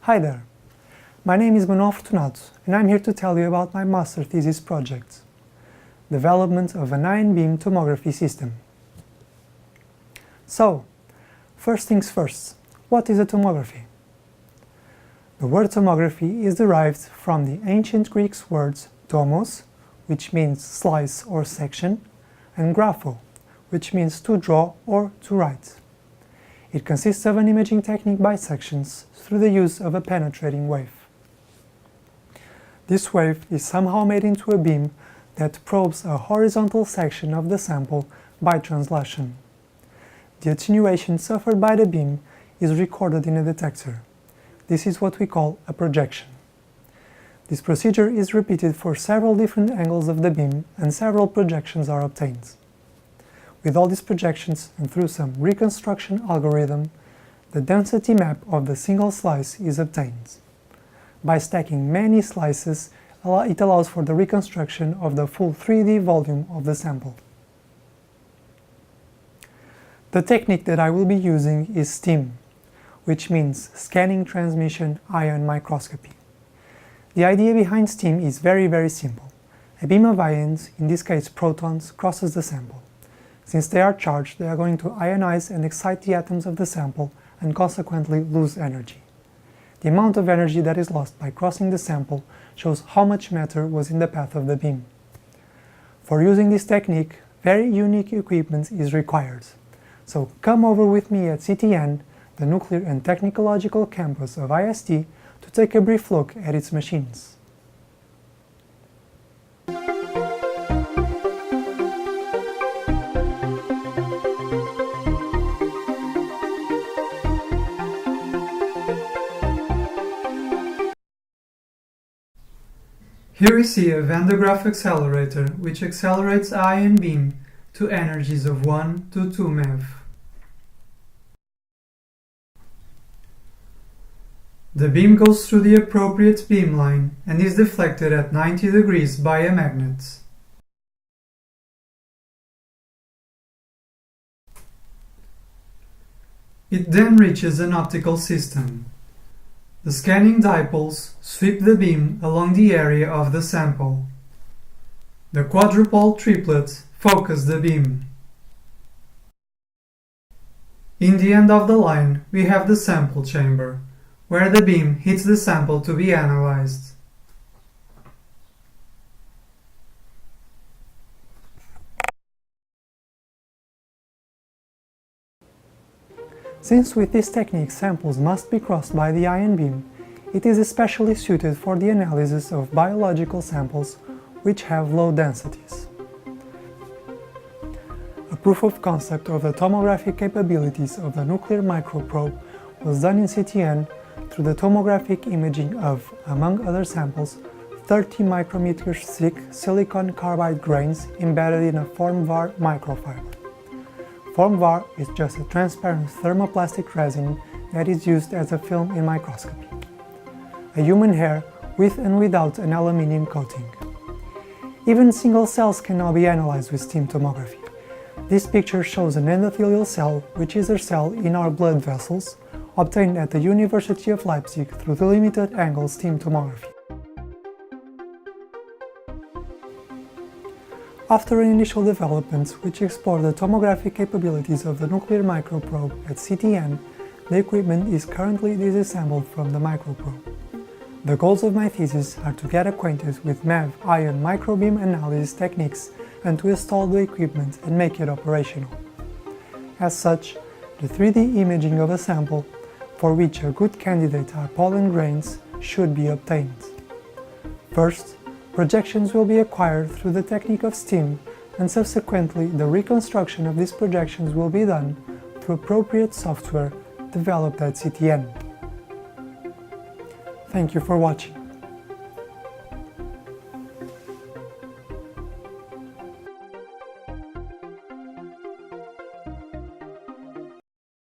Hi there, my name is Manuel Fortunato and I'm here to tell you about my master thesis project, development of an ion beam tomography system. So, first things first, what is a tomography? The word tomography is derived from the ancient Greek words tomos, which means slice or section, and grapho, which means to draw or to write. It consists of an imaging technique by sections through the use of a penetrating wave. This wave is somehow made into a beam that probes a horizontal section of the sample by translation. The attenuation suffered by the beam is recorded in a detector. This is what we call a projection. This procedure is repeated for several different angles of the beam and several projections are obtained. With all these projections and through some reconstruction algorithm, the density map of the single slice is obtained. By stacking many slices, it allows for the reconstruction of the full 3D volume of the sample. The technique that I will be using is STEAM, which means Scanning Transmission Ion Microscopy. The idea behind STEAM is very simple. A beam of ions, in this case protons, crosses the sample. Since they are charged, they are going to ionize and excite the atoms of the sample and consequently lose energy. The amount of energy that is lost by crossing the sample shows how much matter was in the path of the beam. For using this technique, very unique equipment is required. So come over with me at CTN, the Nuclear and Technological campus of IST, to take a brief look at its machines. Here we see a Van de Graaff accelerator, which accelerates a ion beam to energies of 1 to 2 MeV. The beam goes through the appropriate beam line and is deflected at 90 degrees by a magnet. It then reaches an optical system. The scanning dipoles sweep the beam along the area of the sample. The quadrupole triplet focus the beam. In the end of the line, we have the sample chamber, where the beam hits the sample to be analyzed. Since with this technique samples must be crossed by the ion beam, it is especially suited for the analysis of biological samples which have low densities. A proof of concept of the tomographic capabilities of the nuclear microprobe was done in CTN through the tomographic imaging of, among other samples, 30 micrometers thick silicon carbide grains embedded in a FormVar microfiber. FormVar is just a transparent thermoplastic resin that is used as a film in microscopy. A human hair with and without an aluminium coating. Even single cells can now be analyzed with STEAM tomography. This picture shows an endothelial cell, which is a cell in our blood vessels, obtained at the University of Leipzig through the limited angle STEAM tomography. After an initial development which explored the tomographic capabilities of the nuclear microprobe at CTN, the equipment is currently disassembled from the microprobe. The goals of my thesis are to get acquainted with MEV ion microbeam analysis techniques and to install the equipment and make it operational. As such, the 3D imaging of a sample, for which a good candidate are pollen grains, should be obtained. First, projections will be acquired through the technique of STEAM, and subsequently the reconstruction of these projections will be done through appropriate software developed at CTN. Thank you for watching.